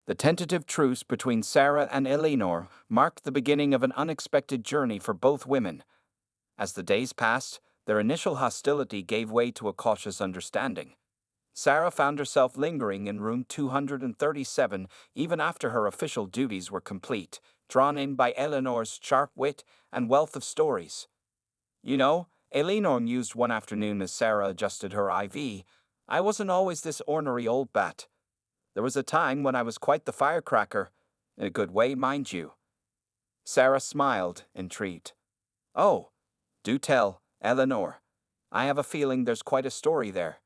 The tentative truce between Sarah and Eleanor marked the beginning of an unexpected journey for both women. As the days passed, their initial hostility gave way to a cautious understanding. Sarah found herself lingering in room 237 even after her official duties were complete, drawn in by Eleanor's sharp wit and wealth of stories. You know, Eleanor mused one afternoon as Sarah adjusted her IV, I wasn't always this ornery old bat. There was a time when I was quite the firecracker, in a good way, mind you. Sarah smiled, intrigued. Oh, do tell, Eleanor. I have a feeling there's quite a story there.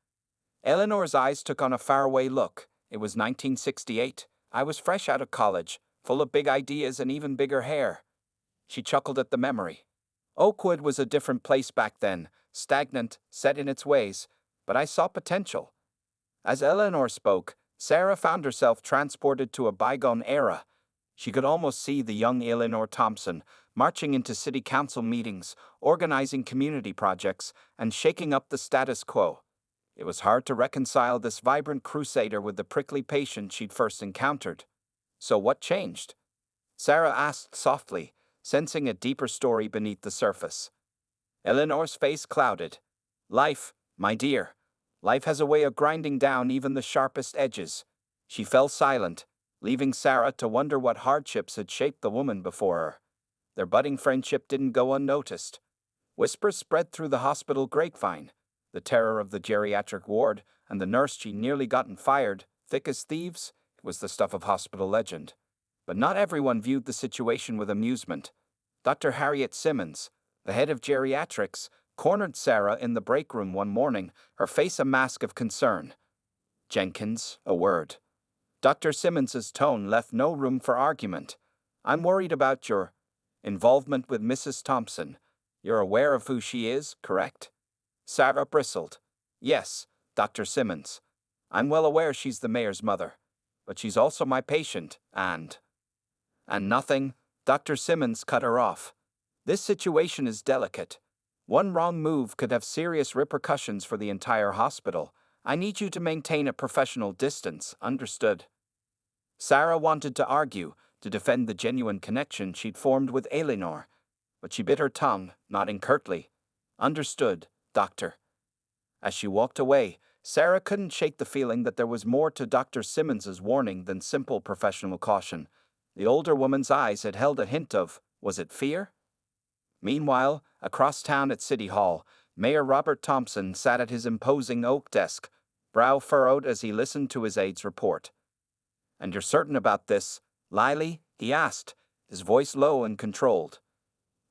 Eleanor's eyes took on a faraway look. It was 1968. I was fresh out of college, full of big ideas and even bigger hair. She chuckled at the memory. Oakwood was a different place back then, stagnant, set in its ways, but I saw potential. As Eleanor spoke, Sarah found herself transported to a bygone era. She could almost see the young Eleanor Thompson marching into city council meetings, organizing community projects, and shaking up the status quo. It was hard to reconcile this vibrant crusader with the prickly patient she'd first encountered. So what changed? Sarah asked softly, sensing a deeper story beneath the surface. Eleanor's face clouded. Life, my dear. Life has a way of grinding down even the sharpest edges. She fell silent, leaving Sarah to wonder what hardships had shaped the woman before her. Their budding friendship didn't go unnoticed. Whispers spread through the hospital grapevine. The terror of the geriatric ward and the nurse she'd nearly gotten fired, thick as thieves, was the stuff of hospital legend. But not everyone viewed the situation with amusement. Dr. Harriet Simmons, the head of geriatrics, cornered Sarah in the break room one morning, her face a mask of concern. Jenkins, a word. Dr. Simmons's tone left no room for argument. I'm worried about your involvement with Mrs. Thompson. You're aware of who she is, correct? Sarah bristled. Yes, Dr. Simmons. I'm well aware she's the mayor's mother. But she's also my patient, and nothing, Dr. Simmons cut her off. This situation is delicate. One wrong move could have serious repercussions for the entire hospital. I need you to maintain a professional distance, understood? Sarah wanted to argue, to defend the genuine connection she'd formed with Eleanor, but she bit her tongue, nodding curtly. Understood, Doctor. As she walked away, Sarah couldn't shake the feeling that there was more to Dr. Simmons's warning than simple professional caution. The older woman's eyes had held a hint of, was it fear? Meanwhile, across town at City Hall, Mayor Robert Thompson sat at his imposing oak desk, brow furrowed as he listened to his aide's report. And you're certain about this, Lily? He asked, his voice low and controlled.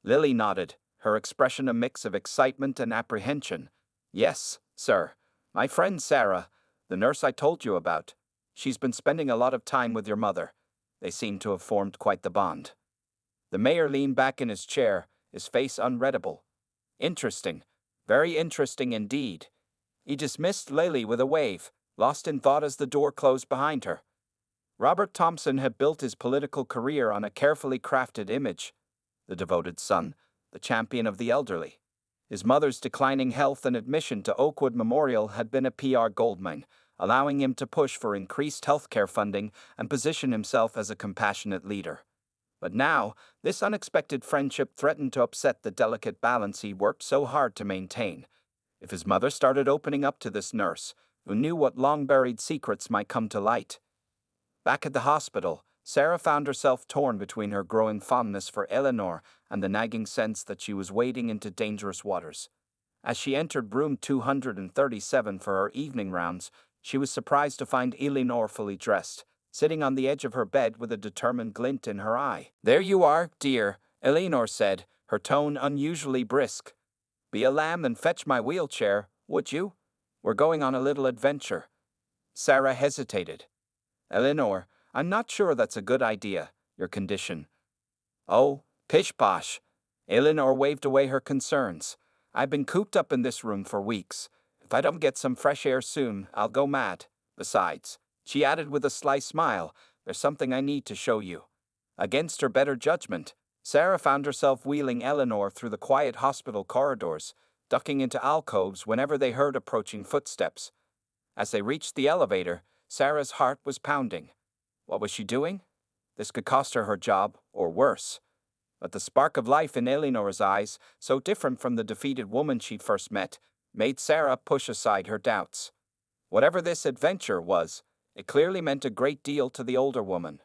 Lily nodded, her expression a mix of excitement and apprehension. Yes, sir. My friend Sarah, the nurse I told you about. She's been spending a lot of time with your mother. They seem to have formed quite the bond. The mayor leaned back in his chair, his face unreadable. Interesting. Very interesting indeed. He dismissed Lily with a wave, lost in thought as the door closed behind her. Robert Thompson had built his political career on a carefully crafted image. The devoted son, the champion of the elderly. His mother's declining health and admission to Oakwood Memorial had been a PR goldmine, allowing him to push for increased healthcare funding and position himself as a compassionate leader. But now, this unexpected friendship threatened to upset the delicate balance he worked so hard to maintain. If his mother started opening up to this nurse, who knew what long-buried secrets might come to light. Back at the hospital, Sarah found herself torn between her growing fondness for Eleanor and the nagging sense that she was wading into dangerous waters. As she entered room 237 for her evening rounds, she was surprised to find Eleanor fully dressed, sitting on the edge of her bed with a determined glint in her eye. There you are, dear, Eleanor said, her tone unusually brisk. Be a lamb and fetch my wheelchair, would you? We're going on a little adventure. Sarah hesitated. Eleanor, I'm not sure that's a good idea, your condition. Oh, pish-posh. Eleanor waved away her concerns. I've been cooped up in this room for weeks. If I don't get some fresh air soon, I'll go mad. Besides, she added with a sly smile, there's something I need to show you. Against her better judgment, Sarah found herself wheeling Eleanor through the quiet hospital corridors, ducking into alcoves whenever they heard approaching footsteps. As they reached the elevator, Sarah's heart was pounding. What was she doing? This could cost her her job, or worse. But the spark of life in Eleanor's eyes, so different from the defeated woman she'd first met, made Sarah push aside her doubts. Whatever this adventure was, it clearly meant a great deal to the older woman.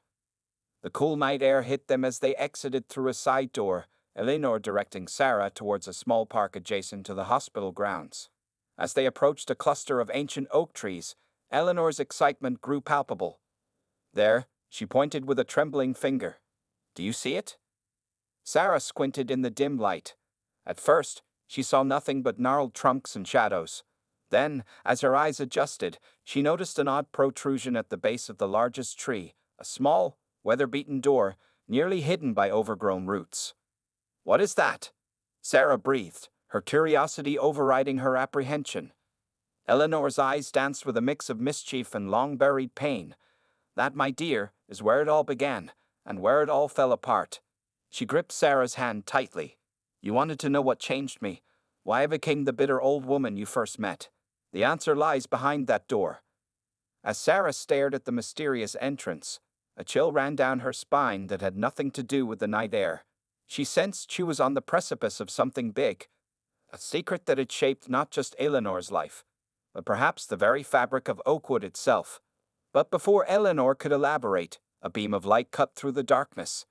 The cool night air hit them as they exited through a side door, Eleanor directing Sarah towards a small park adjacent to the hospital grounds. As they approached a cluster of ancient oak trees, Eleanor's excitement grew palpable. There, she pointed with a trembling finger. Do you see it? Sarah squinted in the dim light. At first, she saw nothing but gnarled trunks and shadows. Then, as her eyes adjusted, she noticed an odd protrusion at the base of the largest tree, a small, weather-beaten door, nearly hidden by overgrown roots. What is that? Sarah breathed, her curiosity overriding her apprehension. Eleanor's eyes danced with a mix of mischief and long-buried pain. That, my dear, is where it all began, and where it all fell apart. She gripped Sarah's hand tightly. You wanted to know what changed me, why I became the bitter old woman you first met. The answer lies behind that door. As Sarah stared at the mysterious entrance, a chill ran down her spine that had nothing to do with the night air. She sensed she was on the precipice of something big, a secret that had shaped not just Eleanor's life, but perhaps the very fabric of Oakwood itself. But before Eleanor could elaborate, a beam of light cut through the darkness.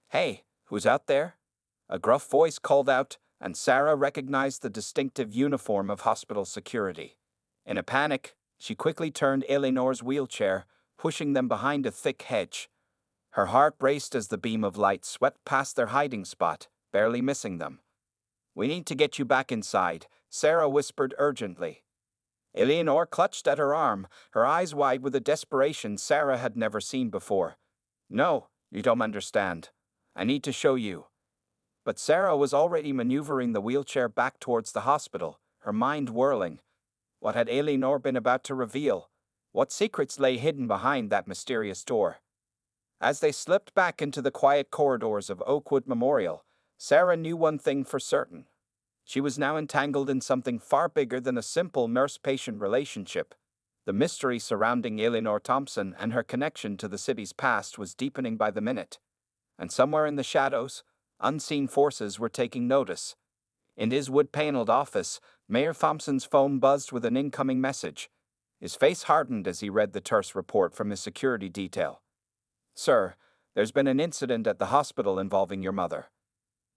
Hey, who's out there? A gruff voice called out, and Sarah recognized the distinctive uniform of hospital security. In a panic, she quickly turned Eleanor's wheelchair, pushing them behind a thick hedge. Her heart raced as the beam of light swept past their hiding spot, barely missing them. We need to get you back inside, Sarah whispered urgently. Eleanor clutched at her arm, her eyes wide with a desperation Sarah had never seen before. No, you don't understand. I need to show you. But Sarah was already maneuvering the wheelchair back towards the hospital, her mind whirling. What had Eleanor been about to reveal? What secrets lay hidden behind that mysterious door? As they slipped back into the quiet corridors of Oakwood Memorial, Sarah knew one thing for certain. She was now entangled in something far bigger than a simple nurse-patient relationship. The mystery surrounding Eleanor Thompson and her connection to the city's past was deepening by the minute. And somewhere in the shadows, unseen forces were taking notice. In his wood-paneled office, Mayor Thompson's phone buzzed with an incoming message. His face hardened as he read the terse report from his security detail. Sir, there's been an incident at the hospital involving your mother.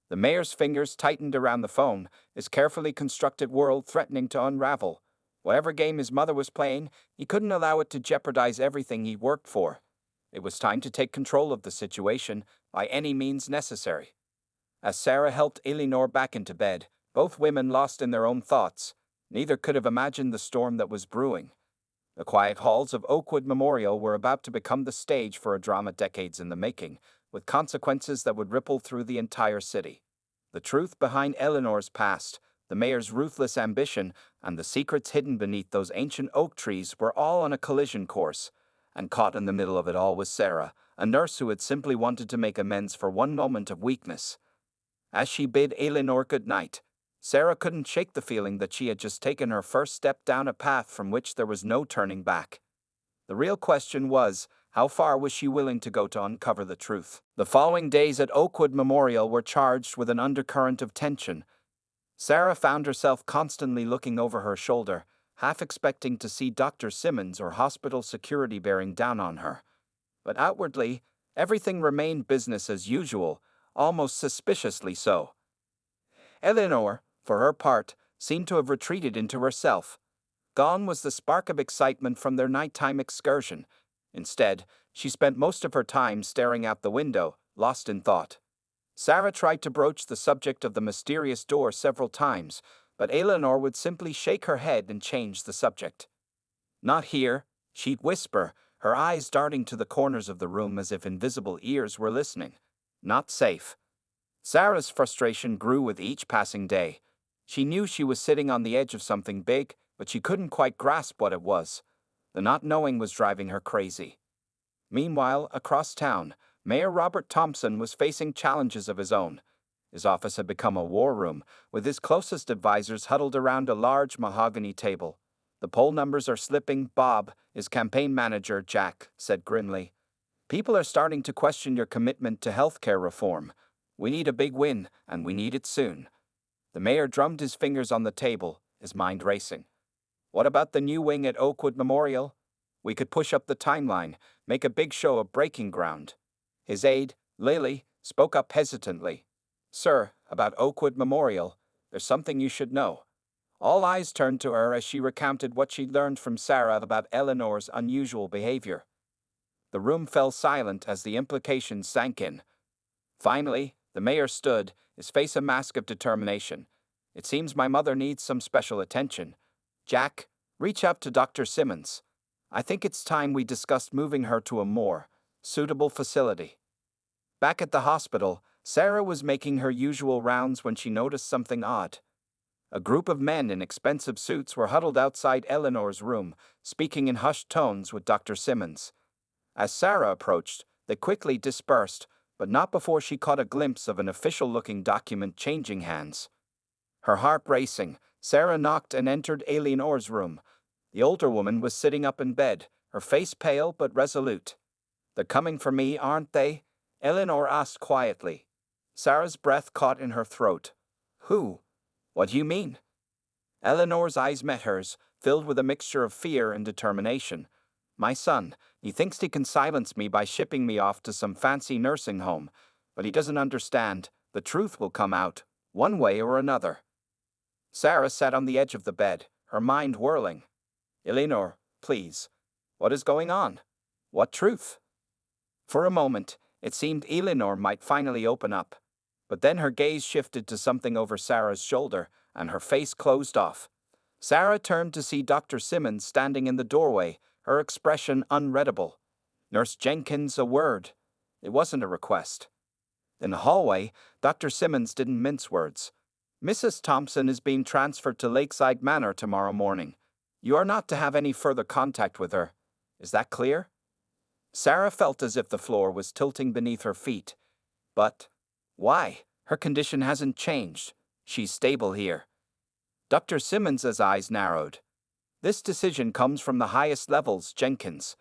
The mayor's fingers tightened around the phone, his carefully constructed world threatening to unravel. Whatever game his mother was playing, he couldn't allow it to jeopardize everything he worked for. It was time to take control of the situation by any means necessary. As Sarah helped Eleanor back into bed, both women lost in their own thoughts. Neither could have imagined the storm that was brewing. The quiet halls of Oakwood Memorial were about to become the stage for a drama decades in the making, with consequences that would ripple through the entire city. The truth behind Eleanor's past, the mayor's ruthless ambition, and the secrets hidden beneath those ancient oak trees were all on a collision course. And caught in the middle of it all was Sarah, a nurse who had simply wanted to make amends for one moment of weakness. As she bid Eleanor good night, Sarah couldn't shake the feeling that she had just taken her first step down a path from which there was no turning back. The real question was, how far was she willing to go to uncover the truth? The following days at Oakwood Memorial were charged with an undercurrent of tension. Sarah found herself constantly looking over her shoulder, half expecting to see Dr. Simmons or hospital security bearing down on her. But outwardly, everything remained business as usual, almost suspiciously so. Eleanor, for her part, seemed to have retreated into herself. Gone was the spark of excitement from their nighttime excursion. Instead, she spent most of her time staring out the window, lost in thought. Sarah tried to broach the subject of the mysterious door several times, but Eleanor would simply shake her head and change the subject. Not here, she'd whisper, her eyes darting to the corners of the room as if invisible ears were listening. Not safe. Sarah's frustration grew with each passing day. She knew she was sitting on the edge of something big, but she couldn't quite grasp what it was. The not knowing was driving her crazy. Meanwhile, across town, Mayor Robert Thompson was facing challenges of his own. His office had become a war room, with his closest advisors huddled around a large mahogany table. The poll numbers are slipping, Bob, his campaign manager, Jack, said grimly. People are starting to question your commitment to healthcare reform. We need a big win, and we need it soon. The mayor drummed his fingers on the table, his mind racing. What about the new wing at Oakwood Memorial? We could push up the timeline, make a big show of breaking ground. His aide, Lily, spoke up hesitantly. Sir, about Oakwood Memorial, there's something you should know. All eyes turned to her as she recounted what she'd learned from Sarah about Eleanor's unusual behavior. The room fell silent as the implications sank in. Finally, the mayor stood, his face a mask of determination. It seems my mother needs some special attention. Jack, reach out to Dr. Simmons. I think it's time we discussed moving her to a more suitable facility. Back at the hospital, Sarah was making her usual rounds when she noticed something odd. A group of men in expensive suits were huddled outside Eleanor's room, speaking in hushed tones with Dr. Simmons. As Sarah approached, they quickly dispersed, but not before she caught a glimpse of an official-looking document changing hands. Her heart racing, Sarah knocked and entered Eleanor's room. The older woman was sitting up in bed, her face pale but resolute. They're coming for me, aren't they? Eleanor asked quietly. Sarah's breath caught in her throat. Who? What do you mean? Eleanor's eyes met hers, filled with a mixture of fear and determination. My son, he thinks he can silence me by shipping me off to some fancy nursing home, but he doesn't understand. The truth will come out, one way or another. Sarah sat on the edge of the bed, her mind whirling. Eleanor, please. What is going on? What truth? For a moment, it seemed Eleanor might finally open up. But then her gaze shifted to something over Sarah's shoulder, and her face closed off. Sarah turned to see Dr. Simmons standing in the doorway, her expression unreadable. Nurse Jenkins, a word. It wasn't a request. In the hallway, Dr. Simmons didn't mince words. Mrs. Thompson is being transferred to Lakeside Manor tomorrow morning. You are not to have any further contact with her. Is that clear? Sarah felt as if the floor was tilting beneath her feet. But why? Her condition hasn't changed. She's stable here. Dr. Simmons's eyes narrowed. This decision comes from the highest levels, Jenkins.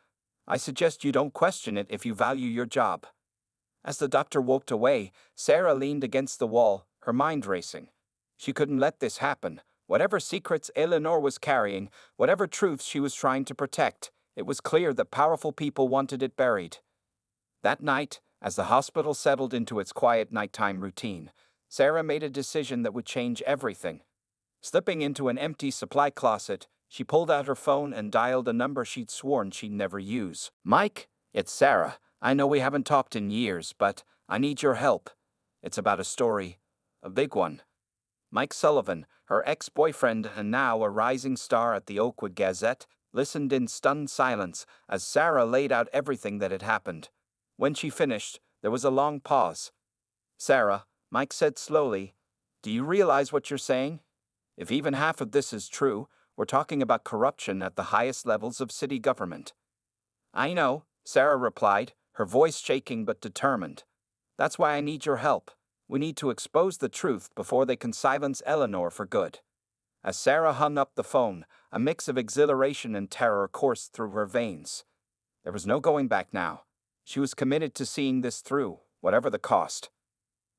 I suggest you don't question it if you value your job. As the doctor walked away, Sarah leaned against the wall, her mind racing. She couldn't let this happen. Whatever secrets Eleanor was carrying, whatever truths she was trying to protect, it was clear that powerful people wanted it buried. That night, as the hospital settled into its quiet nighttime routine, Sarah made a decision that would change everything. Slipping into an empty supply closet, she pulled out her phone and dialed a number she'd sworn she'd never use. Mike, it's Sarah. I know we haven't talked in years, but I need your help. It's about a story, a big one. Mike Sullivan, her ex-boyfriend and now a rising star at the Oakwood Gazette, listened in stunned silence as Sarah laid out everything that had happened. When she finished, there was a long pause. Sarah, Mike said slowly, do you realize what you're saying? If even half of this is true, we're talking about corruption at the highest levels of city government. I know, Sarah replied, her voice shaking but determined. That's why I need your help. We need to expose the truth before they can silence Eleanor for good. As Sarah hung up the phone, a mix of exhilaration and terror coursed through her veins. There was no going back now. She was committed to seeing this through, whatever the cost.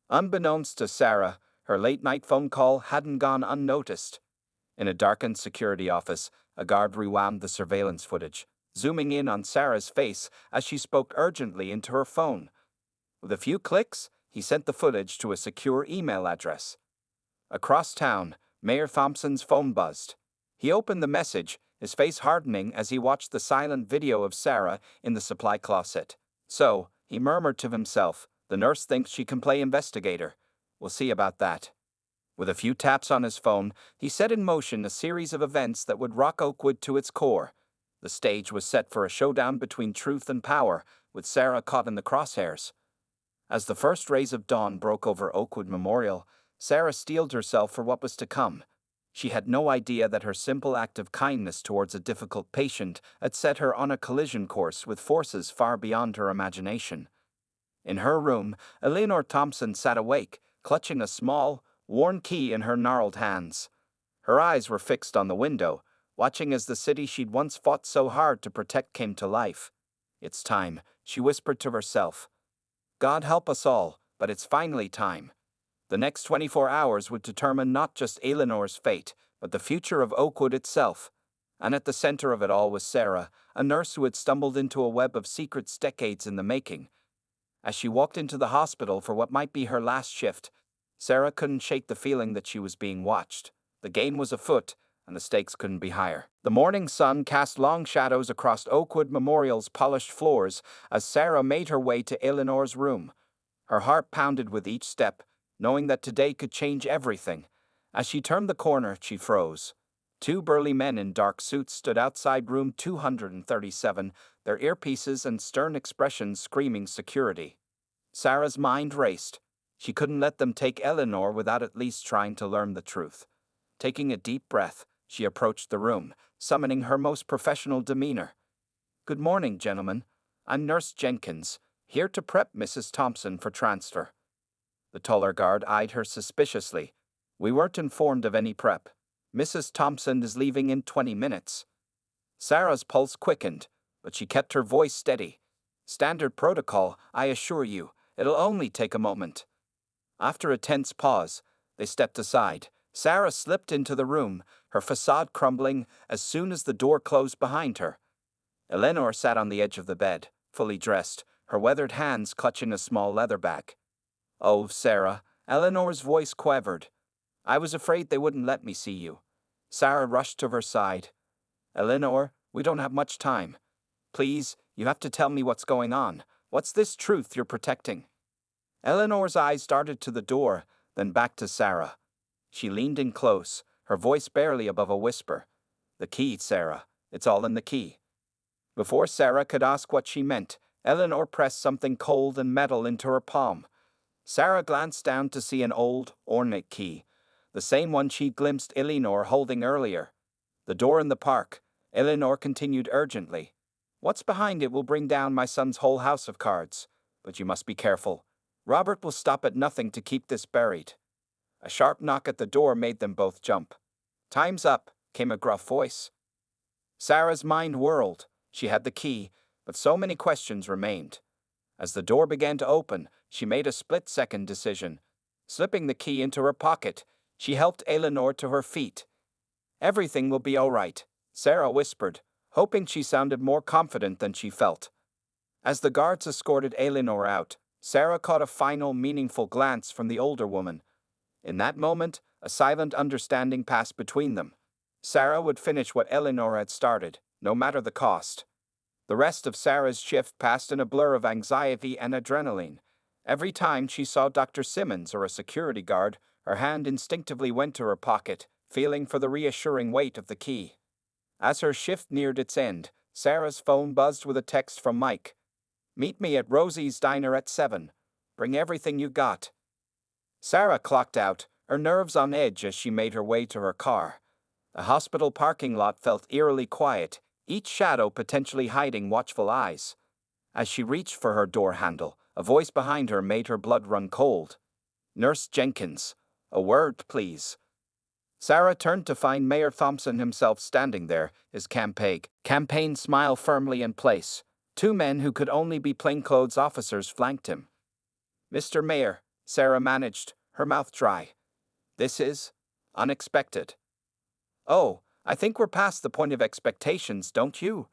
Unbeknownst to Sarah, her late-night phone call hadn't gone unnoticed. In a darkened security office, a guard rewound the surveillance footage, zooming in on Sarah's face as she spoke urgently into her phone. With a few clicks, he sent the footage to a secure email address. Across town, Mayor Thompson's phone buzzed. He opened the message, his face hardening as he watched the silent video of Sarah in the supply closet. So, he murmured to himself, the nurse thinks she can play investigator. We'll see about that. With a few taps on his phone, he set in motion a series of events that would rock Oakwood to its core. The stage was set for a showdown between truth and power, with Sarah caught in the crosshairs. As the first rays of dawn broke over Oakwood Memorial, Sarah steeled herself for what was to come. She had no idea that her simple act of kindness towards a difficult patient had set her on a collision course with forces far beyond her imagination. In her room, Eleanor Thompson sat awake, clutching a small, worn key in her gnarled hands. Her eyes were fixed on the window, watching as the city she'd once fought so hard to protect came to life. It's time, she whispered to herself. God help us all, but it's finally time. The next 24 hours would determine not just Eleanor's fate, but the future of Oakwood itself. And at the center of it all was Sarah, a nurse who had stumbled into a web of secrets decades in the making. As she walked into the hospital for what might be her last shift, Sarah couldn't shake the feeling that she was being watched. The game was afoot, and the stakes couldn't be higher. The morning sun cast long shadows across Oakwood Memorial's polished floors as Sarah made her way to Eleanor's room. Her heart pounded with each step, knowing that today could change everything. As she turned the corner, she froze. Two burly men in dark suits stood outside room 237, their earpieces and stern expressions screaming security. Sarah's mind raced. She couldn't let them take Eleanor without at least trying to learn the truth. Taking a deep breath, she approached the room, summoning her most professional demeanor. "Good morning, gentlemen. I'm Nurse Jenkins, here to prep Mrs. Thompson for transfer." The taller guard eyed her suspiciously. "We weren't informed of any prep. Mrs. Thompson is leaving in 20 minutes. Sarah's pulse quickened, but she kept her voice steady. "Standard protocol, I assure you. It'll only take a moment." After a tense pause, they stepped aside. Sarah slipped into the room, her facade crumbling as soon as the door closed behind her. Eleanor sat on the edge of the bed, fully dressed, her weathered hands clutching a small leather bag. "Oh, Sarah," Eleanor's voice quavered. "I was afraid they wouldn't let me see you." Sarah rushed to her side. "Eleanor, we don't have much time. Please, you have to tell me what's going on. What's this truth you're protecting?" Eleanor's eyes darted to the door, then back to Sarah. She leaned in close, her voice barely above a whisper. "The key, Sarah. It's all in the key." Before Sarah could ask what she meant, Eleanor pressed something cold and metal into her palm. Sarah glanced down to see an old, ornate key, the same one she'd glimpsed Eleanor holding earlier. "The door in the park," Eleanor continued urgently. "What's behind it will bring down my son's whole house of cards. But you must be careful. Robert will stop at nothing to keep this buried." A sharp knock at the door made them both jump. "Time's up," came a gruff voice. Sarah's mind whirled. She had the key, but so many questions remained. As the door began to open, she made a split-second decision. Slipping the key into her pocket, she helped Eleanor to her feet. "Everything will be all right," Sarah whispered, hoping she sounded more confident than she felt. As the guards escorted Eleanor out, Sarah caught a final, meaningful glance from the older woman. In that moment, a silent understanding passed between them. Sarah would finish what Eleanor had started, no matter the cost. The rest of Sarah's shift passed in a blur of anxiety and adrenaline. Every time she saw Dr. Simmons or a security guard, her hand instinctively went to her pocket, feeling for the reassuring weight of the key. As her shift neared its end, Sarah's phone buzzed with a text from Mike. "Meet me at Rosie's Diner at 7. Bring everything you got." Sarah clocked out, her nerves on edge as she made her way to her car. The hospital parking lot felt eerily quiet, each shadow potentially hiding watchful eyes. As she reached for her door handle, a voice behind her made her blood run cold. "Nurse Jenkins, a word, please." Sarah turned to find Mayor Thompson himself standing there, his campaign smile firmly in place. Two men who could only be plainclothes officers flanked him. "Mr. Mayor," Sarah managed, her mouth dry. "This is unexpected." "Oh, I think we're past the point of expectations, don't you?"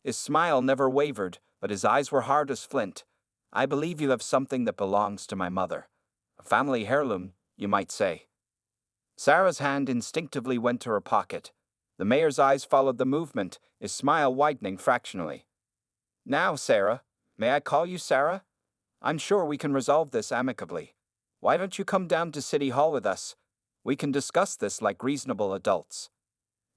His smile never wavered, but his eyes were hard as flint. "I believe you have something that belongs to my mother. A family heirloom, you might say." Sarah's hand instinctively went to her pocket. The mayor's eyes followed the movement, his smile widening fractionally. "Now, Sarah, may I call you Sarah? I'm sure we can resolve this amicably. Why don't you come down to City Hall with us? We can discuss this like reasonable adults."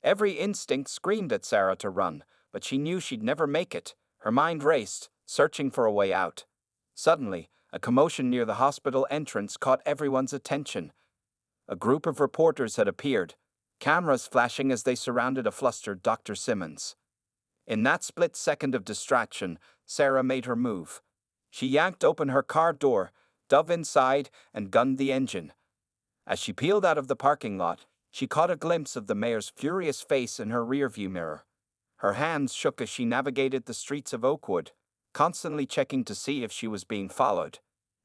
Every instinct screamed at Sarah to run, but she knew she'd never make it. Her mind raced, searching for a way out. Suddenly, a commotion near the hospital entrance caught everyone's attention. A group of reporters had appeared, cameras flashing as they surrounded a flustered Dr. Simmons. In that split second of distraction, Sarah made her move. She yanked open her car door, dove inside, and gunned the engine. As she peeled out of the parking lot, she caught a glimpse of the mayor's furious face in her rearview mirror. Her hands shook as she navigated the streets of Oakwood. constantly checking to see if she was being followed.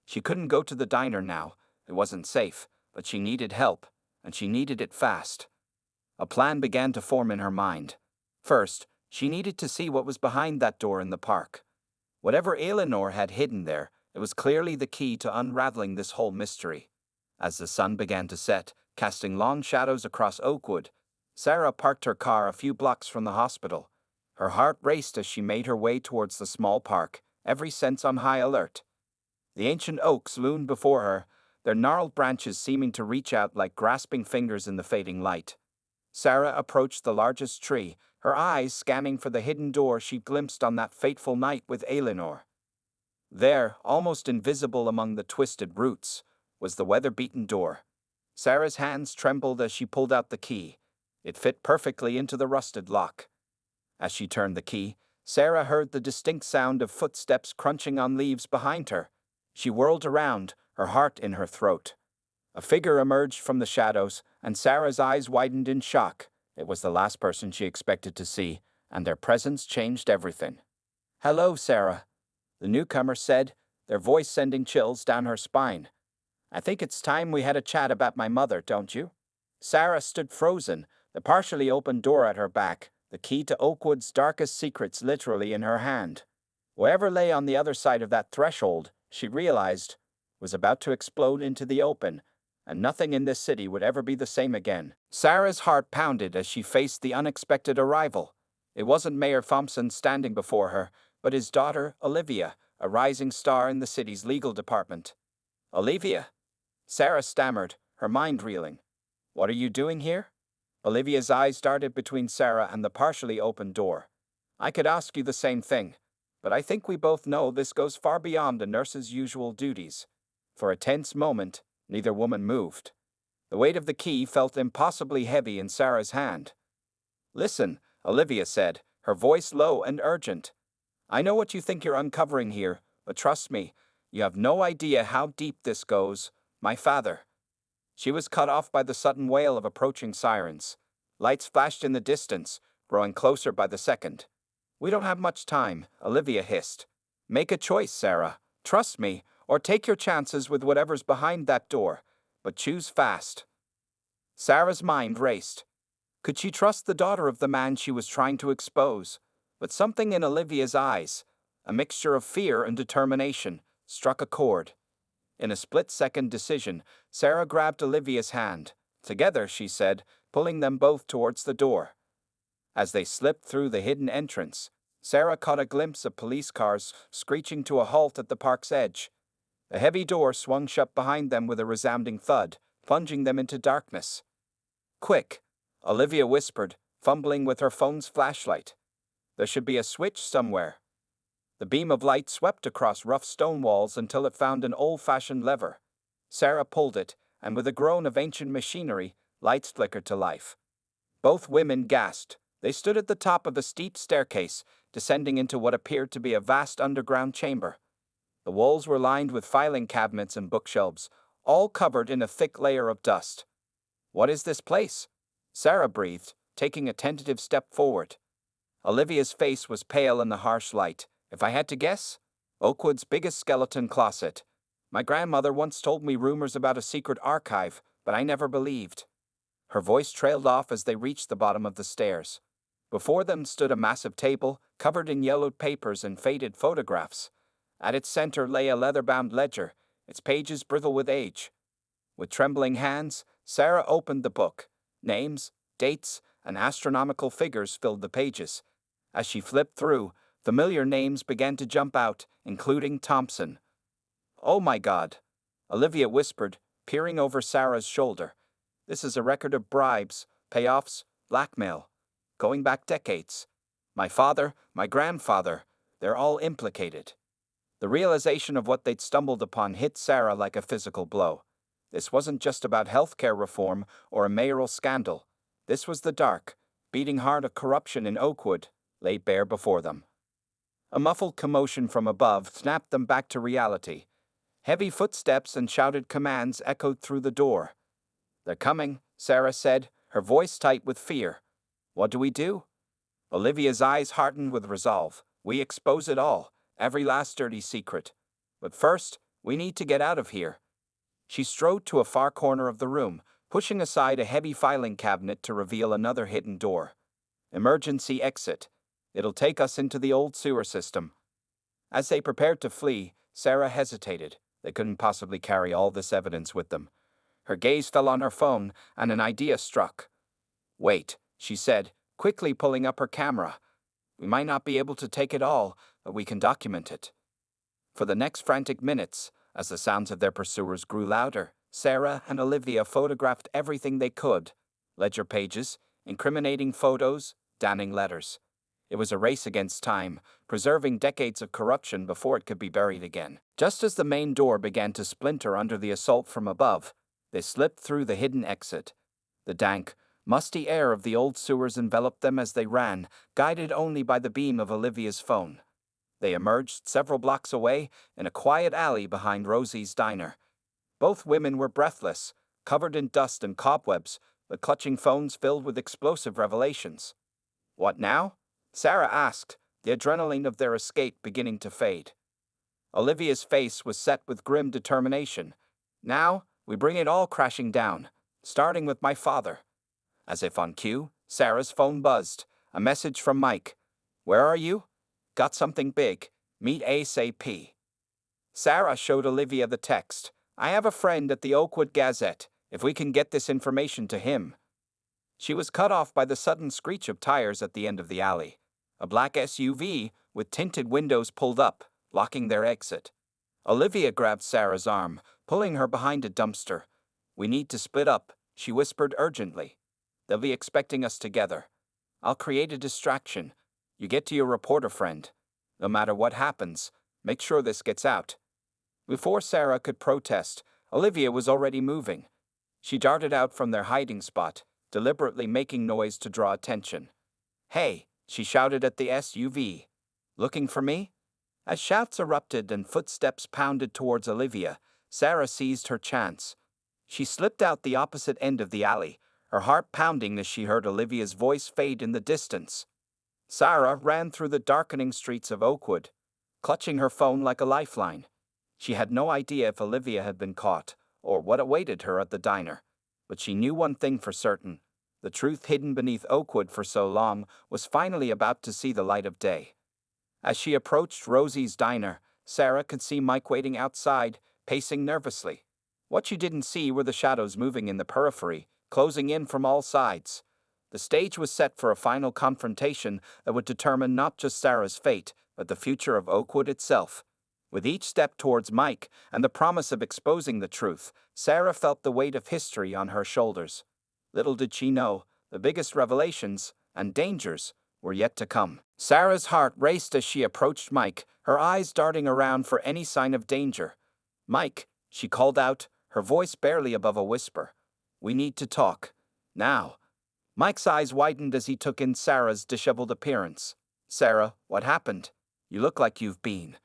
She couldn't go to the diner now, it wasn't safe, but she needed help, and she needed it fast. A plan began to form in her mind. First, she needed to see what was behind that door in the park. Whatever Eleanor had hidden there, it was clearly the key to unraveling this whole mystery. As the sun began to set, casting long shadows across Oakwood, Sarah parked her car a few blocks from the hospital. Her heart raced as she made her way towards the small park, every sense on high alert. The ancient oaks loomed before her, their gnarled branches seeming to reach out like grasping fingers in the fading light. Sarah approached the largest tree, her eyes scanning for the hidden door she glimpsed on that fateful night with Eleanor. There, almost invisible among the twisted roots, was the weather-beaten door. Sarah's hands trembled as she pulled out the key. It fit perfectly into the rusted lock. As she turned the key, Sarah heard the distinct sound of footsteps crunching on leaves behind her. She whirled around, her heart in her throat. A figure emerged from the shadows, and Sarah's eyes widened in shock. It was the last person she expected to see, and their presence changed everything. "Hello, Sarah," the newcomer said, their voice sending chills down her spine. "I think it's time we had a chat about my mother, don't you?" Sarah stood frozen, the partially open door at her back, the key to Oakwood's darkest secrets literally in her hand. Whatever lay on the other side of that threshold, she realized, was about to explode into the open, and nothing in this city would ever be the same again. Sarah's heart pounded as she faced the unexpected arrival. It wasn't Mayor Thompson standing before her, but his daughter, Olivia, a rising star in the city's legal department. "Olivia?" Sarah stammered, her mind reeling. "What are you doing here?" Olivia's eyes darted between Sarah and the partially open door. "I could ask you the same thing, but I think we both know this goes far beyond a nurse's usual duties." For a tense moment, neither woman moved. The weight of the key felt impossibly heavy in Sarah's hand. "Listen," Olivia said, her voice low and urgent. "I know what you think you're uncovering here, but trust me, you have no idea how deep this goes. My father." She was cut off by the sudden wail of approaching sirens. Lights flashed in the distance, growing closer by the second. "We don't have much time," Olivia hissed. "Make a choice, Sarah. Trust me, or take your chances with whatever's behind that door, but choose fast." Sarah's mind raced. Could she trust the daughter of the man she was trying to expose? But something in Olivia's eyes, a mixture of fear and determination, struck a chord. In a split-second decision, Sarah grabbed Olivia's hand. Together, she said, pulling them both towards the door. As they slipped through the hidden entrance, Sarah caught a glimpse of police cars screeching to a halt at the park's edge. The heavy door swung shut behind them with a resounding thud, plunging them into darkness. "Quick," Olivia whispered, fumbling with her phone's flashlight. "There should be a switch somewhere." The beam of light swept across rough stone walls until it found an old-fashioned lever. Sarah pulled it, and with a groan of ancient machinery, lights flickered to life. Both women gasped. They stood at the top of a steep staircase, descending into what appeared to be a vast underground chamber. The walls were lined with filing cabinets and bookshelves, all covered in a thick layer of dust. "What is this place?" Sarah breathed, taking a tentative step forward. Olivia's face was pale in the harsh light. "If I had to guess, Oakwood's biggest skeleton closet. My grandmother once told me rumors about a secret archive, but I never believed." Her voice trailed off as they reached the bottom of the stairs. Before them stood a massive table, covered in yellowed papers and faded photographs. At its center lay a leather-bound ledger, its pages brittle with age. With trembling hands, Sarah opened the book. Names, dates, and astronomical figures filled the pages. As she flipped through, familiar names began to jump out, including Thompson. "Oh my God," Olivia whispered, peering over Sarah's shoulder. "This is a record of bribes, payoffs, blackmail. Going back decades. My father, my grandfather, they're all implicated." The realization of what they'd stumbled upon hit Sarah like a physical blow. This wasn't just about healthcare reform or a mayoral scandal. This was the dark, beating heart of corruption in Oakwood, laid bare before them. A muffled commotion from above snapped them back to reality. Heavy footsteps and shouted commands echoed through the door. "They're coming," Sarah said, her voice tight with fear. "What do we do?" Olivia's eyes hardened with resolve. "We expose it all. every last dirty secret. But first, we need to get out of here. She strode to a far corner of the room, pushing aside a heavy filing cabinet to reveal another hidden door. Emergency exit. It'll take us into the old sewer system. As they prepared to flee, Sarah hesitated. They couldn't possibly carry all this evidence with them. Her gaze fell on her phone, and an idea struck. "Wait," she said, quickly pulling up her camera. "We might not be able to take it all, but we can document it." For the next frantic minutes, as the sounds of their pursuers grew louder, Sarah and Olivia photographed everything they could: ledger pages, incriminating photos, damning letters. It was a race against time, preserving decades of corruption before it could be buried again. Just as the main door began to splinter under the assault from above, they slipped through the hidden exit. The dank, musty air of the old sewers enveloped them as they ran, guided only by the beam of Olivia's phone. They emerged several blocks away in a quiet alley behind Rosie's diner. Both women were breathless, covered in dust and cobwebs, but clutching phones filled with explosive revelations. "What now?" Sarah asked, the adrenaline of their escape beginning to fade. Olivia's face was set with grim determination. "Now, we bring it all crashing down, starting with my father." As if on cue, Sarah's phone buzzed. A message from Mike. "Where are you? Got something big. Meet ASAP." Sarah showed Olivia the text. "I have a friend at the Oakwood Gazette, if we can get this information to him." She was cut off by the sudden screech of tires at the end of the alley. A black SUV with tinted windows pulled up, blocking their exit. Olivia grabbed Sarah's arm, pulling her behind a dumpster. "We need to split up," she whispered urgently. "They'll be expecting us together. I'll create a distraction. You get to your reporter friend. No matter what happens, make sure this gets out." Before Sarah could protest, Olivia was already moving. She darted out from their hiding spot, deliberately making noise to draw attention. "Hey," she shouted at the SUV. "Looking for me?" As shouts erupted and footsteps pounded towards Olivia, Sarah seized her chance. She slipped out the opposite end of the alley, her heart pounding as she heard Olivia's voice fade in the distance. Sarah ran through the darkening streets of Oakwood, clutching her phone like a lifeline. She had no idea if Olivia had been caught, or what awaited her at the diner. But she knew one thing for certain: the truth hidden beneath Oakwood for so long was finally about to see the light of day. As she approached Rosie's diner, Sarah could see Mike waiting outside, pacing nervously. What she didn't see were the shadows moving in the periphery, closing in from all sides. The stage was set for a final confrontation that would determine not just Sarah's fate, but the future of Oakwood itself. With each step towards Mike and the promise of exposing the truth, Sarah felt the weight of history on her shoulders. Little did she know, the biggest revelations and dangers were yet to come. Sarah's heart raced as she approached Mike, her eyes darting around for any sign of danger. "Mike," she called out, her voice barely above a whisper. "We need to talk. Now." Mike's eyes widened as he took in Sarah's disheveled appearance. "Sarah, what happened? You look like you've been."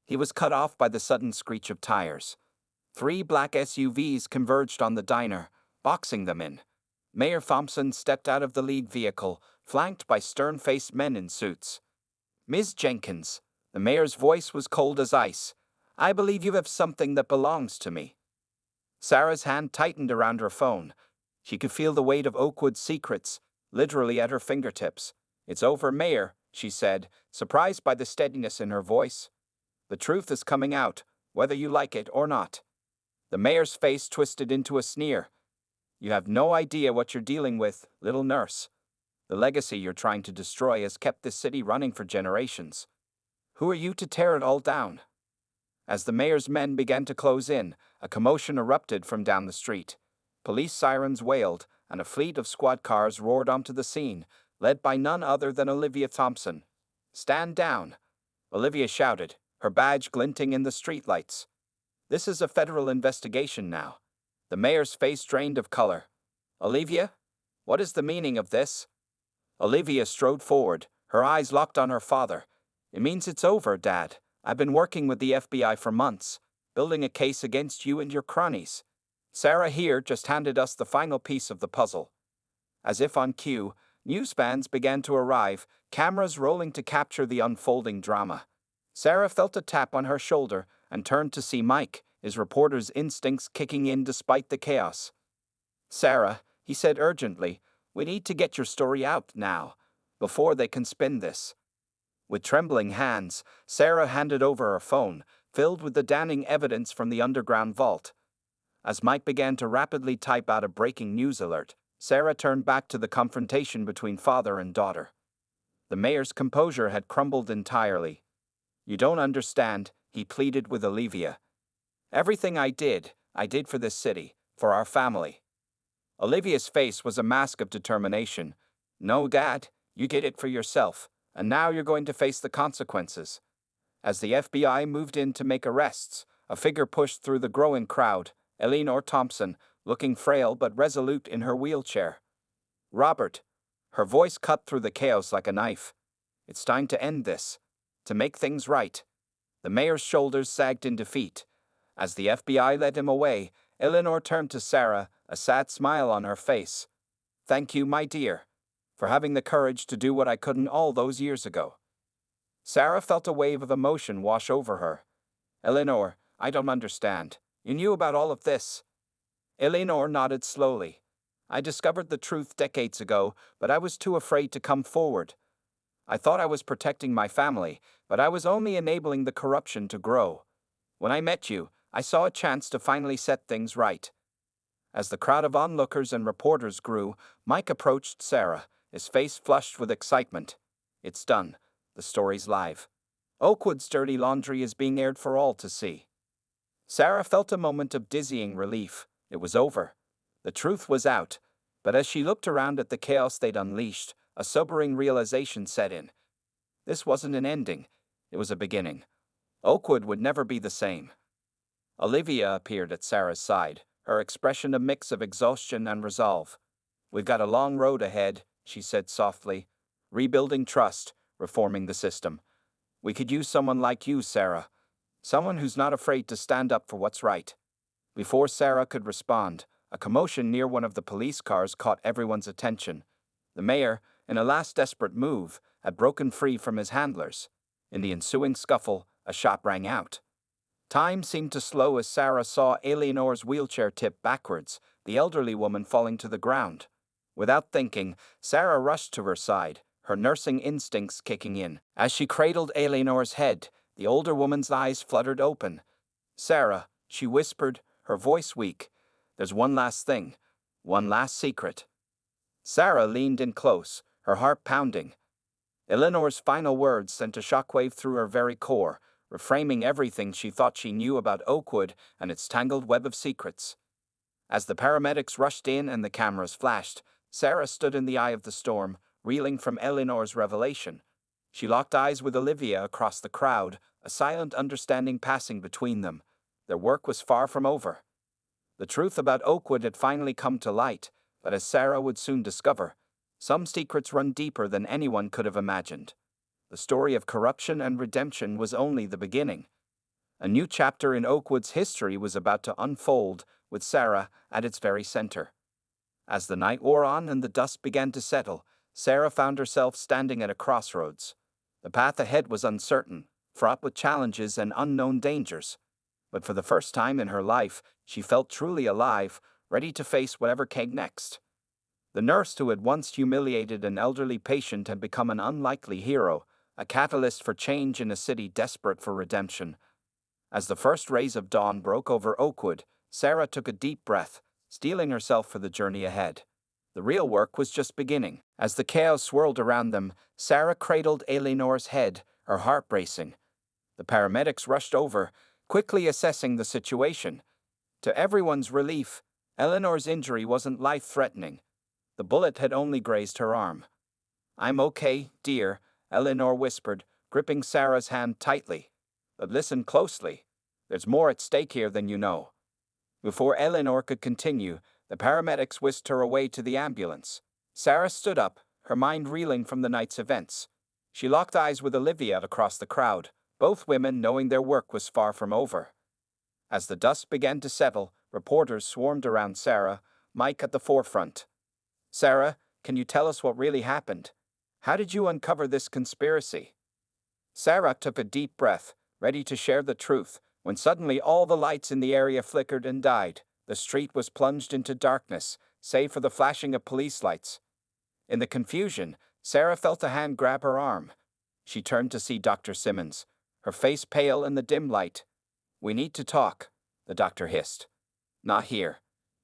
He was cut off by the sudden screech of tires. 3 black SUVs converged on the diner, boxing them in. Mayor Thompson stepped out of the lead vehicle, flanked by stern-faced men in suits. "Ms. Jenkins," the mayor's voice was cold as ice, "I believe you have something that belongs to me." Sarah's hand tightened around her phone. She could feel the weight of Oakwood's secrets, literally at her fingertips. "It's over, Mayor," she said, surprised by the steadiness in her voice. "The truth is coming out, whether you like it or not." The mayor's face twisted into a sneer. "You have no idea what you're dealing with, little nurse. The legacy you're trying to destroy has kept this city running for generations. Who are you to tear it all down?" As the mayor's men began to close in, a commotion erupted from down the street. Police sirens wailed, and a fleet of squad cars roared onto the scene, led by none other than Olivia Thompson. "Stand down," Olivia shouted, her badge glinting in the streetlights. "This is a federal investigation now." The mayor's face drained of color. "Olivia, what is the meaning of this?" Olivia strode forward, her eyes locked on her father. "It means it's over, Dad. I've been working with the FBI for months, building a case against you and your cronies. Sarah here just handed us the final piece of the puzzle." As if on cue, news vans began to arrive, cameras rolling to capture the unfolding drama. Sarah felt a tap on her shoulder and turned to see Mike, his reporter's instincts kicking in despite the chaos. "Sarah," he said urgently, "we need to get your story out now, before they can spin this." With trembling hands, Sarah handed over her phone, filled with the damning evidence from the underground vault. As Mike began to rapidly type out a breaking news alert, Sarah turned back to the confrontation between father and daughter. The mayor's composure had crumbled entirely. "You don't understand," he pleaded with Olivia. "Everything I did for this city, for our family." Olivia's face was a mask of determination. "No, Dad, you did it for yourself, and now you're going to face the consequences." As the FBI moved in to make arrests, a figure pushed through the growing crowd, Eleanor Thompson, looking frail but resolute in her wheelchair. "Robert," her voice cut through the chaos like a knife, "it's time to end this, to make things right." The mayor's shoulders sagged in defeat. As the FBI led him away, Eleanor turned to Sarah, a sad smile on her face. "Thank you, my dear, for having the courage to do what I couldn't all those years ago." Sarah felt a wave of emotion wash over her. "Eleanor, I don't understand. You knew about all of this?" Eleanor nodded slowly. "I discovered the truth decades ago, but I was too afraid to come forward. I thought I was protecting my family, but I was only enabling the corruption to grow. When I met you, I saw a chance to finally set things right." As the crowd of onlookers and reporters grew, Mike approached Sarah, his face flushed with excitement. "It's done. The story's live. Oakwood's dirty laundry is being aired for all to see." Sarah felt a moment of dizzying relief. It was over. The truth was out. But as she looked around at the chaos they'd unleashed, a sobering realization set in. This wasn't an ending. It was a beginning. Oakwood would never be the same. Olivia appeared at Sarah's side, her expression a mix of exhaustion and resolve. "We've got a long road ahead," she said softly. "Rebuilding trust, reforming the system. We could use someone like you, Sarah. Someone who's not afraid to stand up for what's right." Before Sarah could respond, a commotion near one of the police cars caught everyone's attention. The mayor, in a last desperate move, had broken free from his handlers. In the ensuing scuffle, a shot rang out. Time seemed to slow as Sarah saw Eleanor's wheelchair tip backwards, the elderly woman falling to the ground. Without thinking, Sarah rushed to her side, her nursing instincts kicking in. As she cradled Eleanor's head, the older woman's eyes fluttered open. "Sarah," she whispered, her voice weak, "there's one last thing, one last secret." Sarah leaned in close, her heart pounding. Eleanor's final words sent a shockwave through her very core, reframing everything she thought she knew about Oakwood and its tangled web of secrets. As the paramedics rushed in and the cameras flashed, Sarah stood in the eye of the storm, reeling from Eleanor's revelation. She locked eyes with Olivia across the crowd, a silent understanding passing between them. Their work was far from over. The truth about Oakwood had finally come to light, but as Sarah would soon discover, some secrets run deeper than anyone could have imagined. The story of corruption and redemption was only the beginning. A new chapter in Oakwood's history was about to unfold, with Sarah at its very center. As the night wore on and the dust began to settle, Sarah found herself standing at a crossroads. The path ahead was uncertain, fraught with challenges and unknown dangers. But for the first time in her life, she felt truly alive, ready to face whatever came next. The nurse who had once humiliated an elderly patient had become an unlikely hero, a catalyst for change in a city desperate for redemption. As the first rays of dawn broke over Oakwood, Sarah took a deep breath, steeling herself for the journey ahead. The real work was just beginning. As the chaos swirled around them, Sarah cradled Eleanor's head, her heart racing. The paramedics rushed over, quickly assessing the situation. To everyone's relief, Eleanor's injury wasn't life-threatening. The bullet had only grazed her arm. "I'm okay, dear," Eleanor whispered, gripping Sarah's hand tightly. "But listen closely. There's more at stake here than you know." Before Eleanor could continue, the paramedics whisked her away to the ambulance. Sarah stood up, her mind reeling from the night's events. She locked eyes with Olivia across the crowd, both women knowing their work was far from over. As the dust began to settle, reporters swarmed around Sarah, Mike at the forefront. "Sarah, can you tell us what really happened? How did you uncover this conspiracy?" Sarah took a deep breath, ready to share the truth, when suddenly all the lights in the area flickered and died. The street was plunged into darkness, save for the flashing of police lights. In the confusion, Sarah felt a hand grab her arm. She turned to see Dr. Simmons, her face pale in the dim light. "We need to talk," the doctor hissed. "Not here.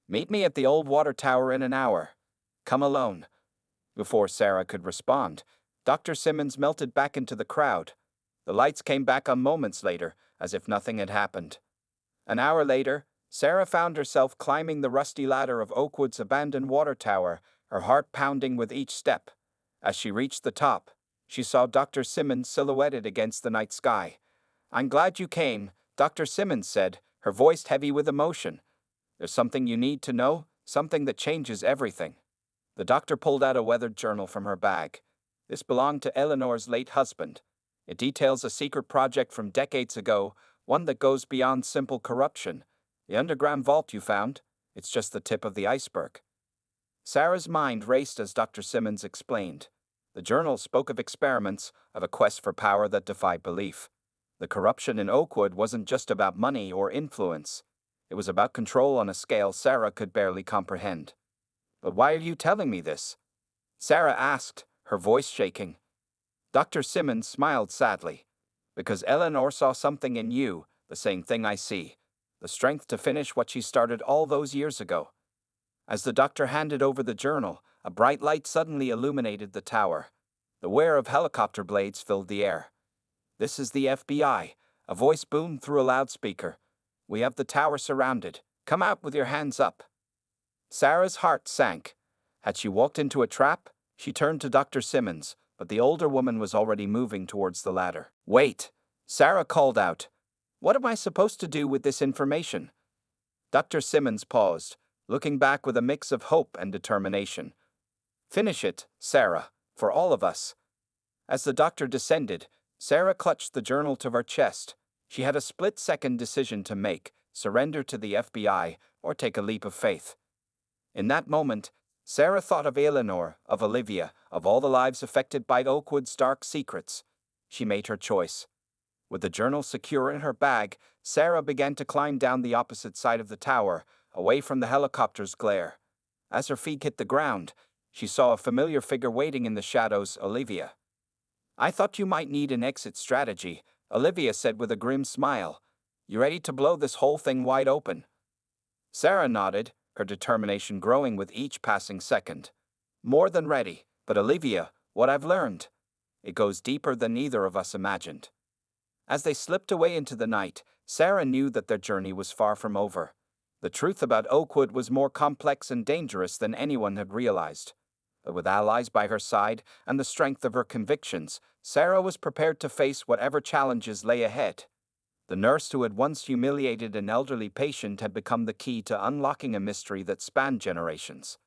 Meet me at the old water tower in an hour. Come alone." Before Sarah could respond, Dr. Simmons melted back into the crowd. The lights came back on moments later, as if nothing had happened. An hour later, Sarah found herself climbing the rusty ladder of Oakwood's abandoned water tower, her heart pounding with each step. As she reached the top, she saw Dr. Simmons silhouetted against the night sky. "I'm glad you came," Dr. Simmons said, her voice heavy with emotion. "There's something you need to know, something that changes everything." The doctor pulled out a weathered journal from her bag. This belonged to Eleanor's late husband. It details a secret project from decades ago, one that goes beyond simple corruption. "The underground vault you found, it's just the tip of the iceberg." Sarah's mind raced as Dr. Simmons explained. The journal spoke of experiments, of a quest for power that defied belief. The corruption in Oakwood wasn't just about money or influence. It was about control on a scale Sarah could barely comprehend. "But why are you telling me this?" Sarah asked, her voice shaking. Dr. Simmons smiled sadly. "Because Eleanor saw something in you, the same thing I see. The strength to finish what she started all those years ago." As the doctor handed over the journal, a bright light suddenly illuminated the tower. The whir of helicopter blades filled the air. "This is the FBI," a voice boomed through a loudspeaker. "We have the tower surrounded. Come out with your hands up." Sarah's heart sank. Had she walked into a trap? She turned to Dr. Simmons, but the older woman was already moving towards the ladder. "Wait!" Sarah called out. "What am I supposed to do with this information?" Dr. Simmons paused, looking back with a mix of hope and determination. "Finish it, Sarah, for all of us." As the doctor descended, Sarah clutched the journal to her chest. She had a split-second decision to make: surrender to the FBI or take a leap of faith. In that moment, Sarah thought of Eleanor, of Olivia, of all the lives affected by Oakwood's dark secrets. She made her choice. With the journal secure in her bag, Sarah began to climb down the opposite side of the tower, away from the helicopter's glare. As her feet hit the ground, she saw a familiar figure waiting in the shadows: Olivia. "I thought you might need an exit strategy," Olivia said with a grim smile. "You ready to blow this whole thing wide open?" Sarah nodded, her determination growing with each passing second. "More than ready, but Olivia, what I've learned, it goes deeper than either of us imagined." As they slipped away into the night, Sarah knew that their journey was far from over. The truth about Oakwood was more complex and dangerous than anyone had realized. But with allies by her side and the strength of her convictions, Sarah was prepared to face whatever challenges lay ahead. The nurse who had once humiliated an elderly patient had become the key to unlocking a mystery that spanned generations.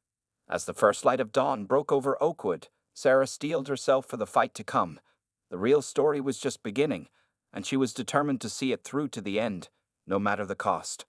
As the first light of dawn broke over Oakwood, Sarah steeled herself for the fight to come. The real story was just beginning, and she was determined to see it through to the end, no matter the cost.